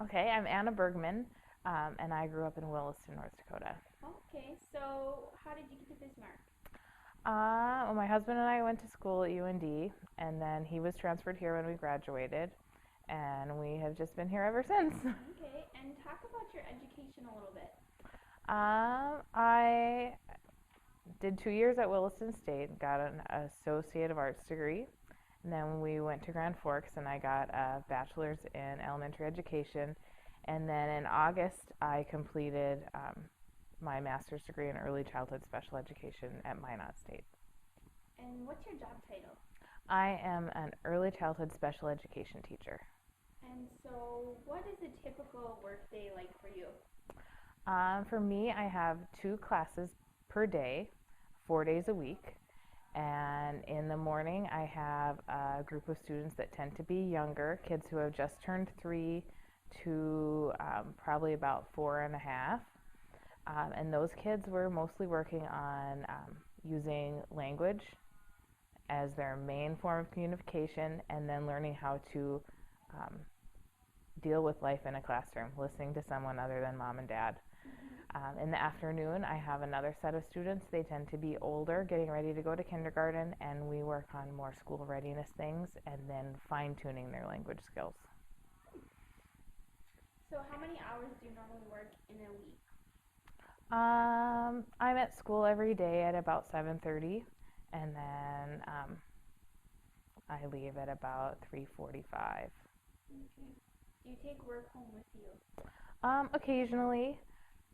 Okay, I'm Anna Bergman, and I grew up in Williston, North Dakota. Okay, so how did you get to Bismarck? Well, my husband and I went to school at UND, and then he was transferred here when we graduated, and we have just been here ever since. Okay, and talk about your education a little bit. I did 2 years at Williston State, got an Associate of Arts degree, and then we went to Grand Forks, and I got a bachelor's in elementary education, and then in August I completed my master's degree in early childhood special education at Minot State. And what's your job title? I am an early childhood special education teacher. And so, what is a typical workday like for you? For me, I have two classes per day, 4 days a week. And in the morning, I have a group of students that tend to be younger, kids who have just turned 3 to probably about 4.5. And those kids were mostly working on using language as their main form of communication and then learning how to um, deal with life in a classroom, listening to someone other than mom and dad. In the afternoon, I have another set of students. They tend to be older, getting ready to go to kindergarten, and we work on more school readiness things and then fine tuning their language skills. So, how many hours do you normally work in a week? I'm at school every day at about 7:30, and then I leave at about 3:45. Okay. Do you take work home with you? Occasionally,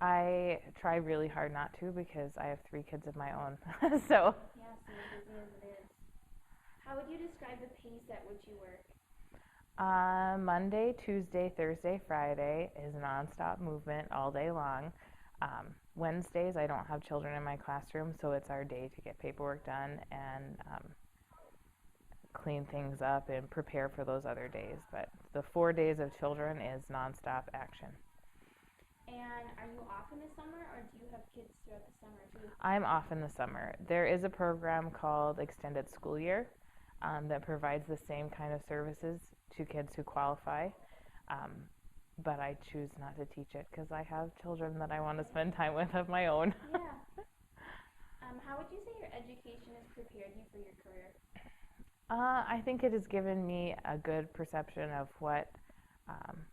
I try really hard not to because I have 3 kids of my own. So, Yeah, so you're busy as it is. How would you describe the pace at which you work? Monday, Tuesday, Thursday, Friday is nonstop movement all day long. Wednesdays, I don't have children in my classroom, so it's our day to get paperwork done and clean things up and prepare for those other days. But the 4 days of children is nonstop action. And are you off in the summer, or do you have kids throughout the summer too? I'm off in the summer. There is a program called Extended School Year that provides the same kind of services to kids who qualify. Um, but I choose not to teach it because I have children that I want to spend time with of my own. Yeah. How would you say your education has prepared you for your career? I think it has given me a good perception of what um,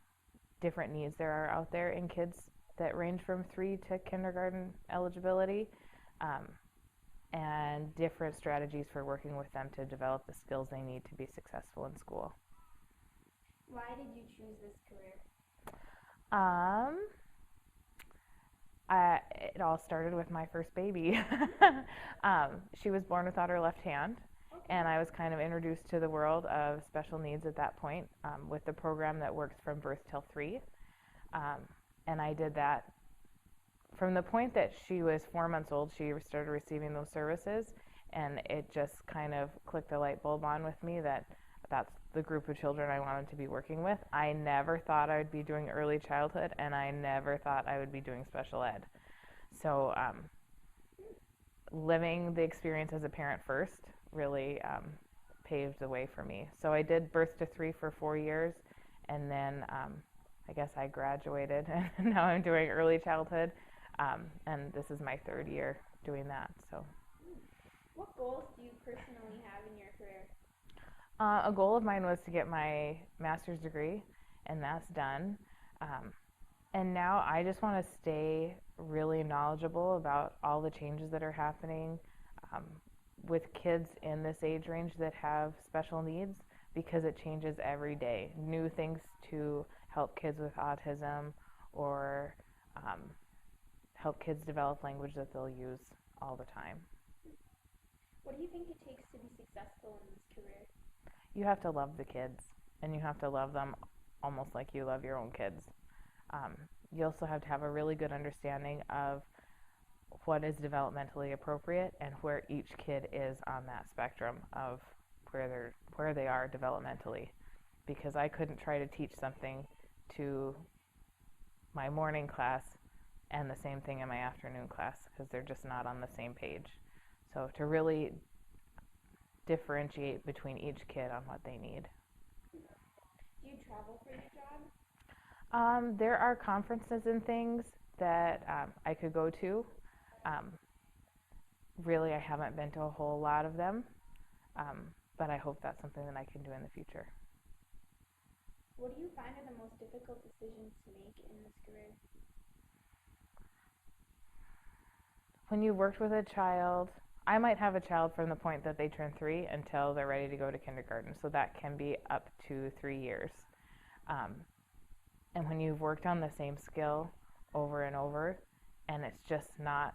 different needs there are out there in kids that range from 3 to kindergarten eligibility, um, and different strategies for working with them to develop the skills they need to be successful in school. Why did you choose this career? Um, it all started with my first baby. She was born without her left hand, and I was kind of introduced to the world of special needs at that point with the program that works from birth till 3. Um, and I did that from the point that she was 4 months old. She started receiving those services, and it just kind of clicked a light bulb on with me that that's the group of children I wanted to be working with. I never thought I would be doing early childhood, and I never thought I would be doing special ed. So living the experience as a parent first really paved the way for me. So I did birth to 3 for 4 years, and then I guess I graduated, and now I'm doing early childhood, and this is my 3rd year doing that. So What goals do you personally have in your career? a goal of mine was to get my master's degree, and that's done. And now I just want to stay really knowledgeable about all the changes that are happening um, with kids in this age range that have special needs, because it changes every day. New things to help kids with autism or um, help kids develop language that they'll use all the time. What do you think it takes to be successful in this career? You have to love the kids, and you have to love them almost like you love your own kids. Um, you also have to have a really good understanding of what is developmentally appropriate and where each kid is on that spectrum of where they are developmentally, because I couldn't try to teach something to my morning class and the same thing in my afternoon class because they're just not on the same page. So to really differentiate between each kid on what they need. Do you travel for your job? There are conferences and things that I could go to. Um, Really, I haven't been to a whole lot of them, but I hope that's something that I can do in the future. What do you find are the most difficult decisions to make in this career? When you worked with a child, I might have a child from the point that they turn 3 until they're ready to go to kindergarten, so that can be up to 3 years. Um, and when you've worked on the same skill over and over, and it's just not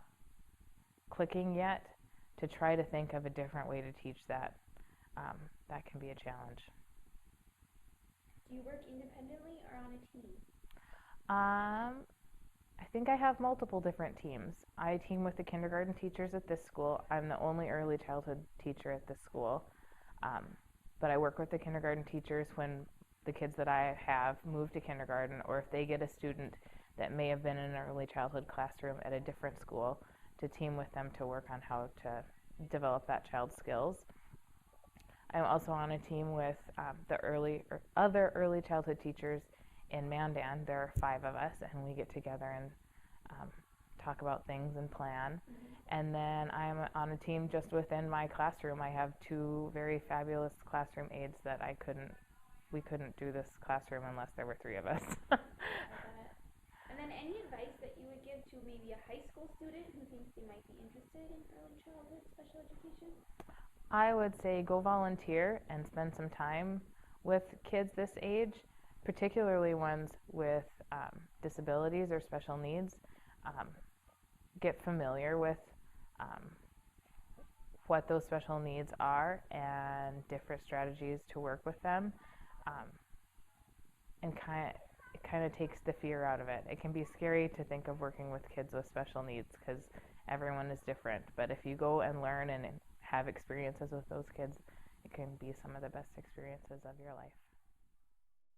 clicking yet, to try to think of a different way to teach that, um, that can be a challenge. Do you work independently or on a team? Um, I think I have multiple different teams. I team with the kindergarten teachers at this school. I'm the only early childhood teacher at this school. Um, but I work with the kindergarten teachers when the kids that I have move to kindergarten, or if they get a student that may have been in an early childhood classroom at a different school, to team with them to work on how to develop that child's skills. I'm also on a team with the other early childhood teachers in Mandan. There are 5 of us, and we get together and um, talk about things and plan. And then I'm on a team just within my classroom. I have 2 very fabulous classroom aides that we couldn't do this classroom unless there were 3 of us. I bet. And then any advice that you would give to maybe a high school student who thinks they might be interested in early childhood special education? I would say go volunteer and spend some time with kids this age, particularly ones with disabilities or special needs. Um, get familiar with um, what those special needs are and different strategies to work with them, um, and it kind of takes the fear out of it. It can be scary to think of working with kids with special needs because everyone is different. But if you go and learn and have experiences with those kids, it can be some of the best experiences of your life.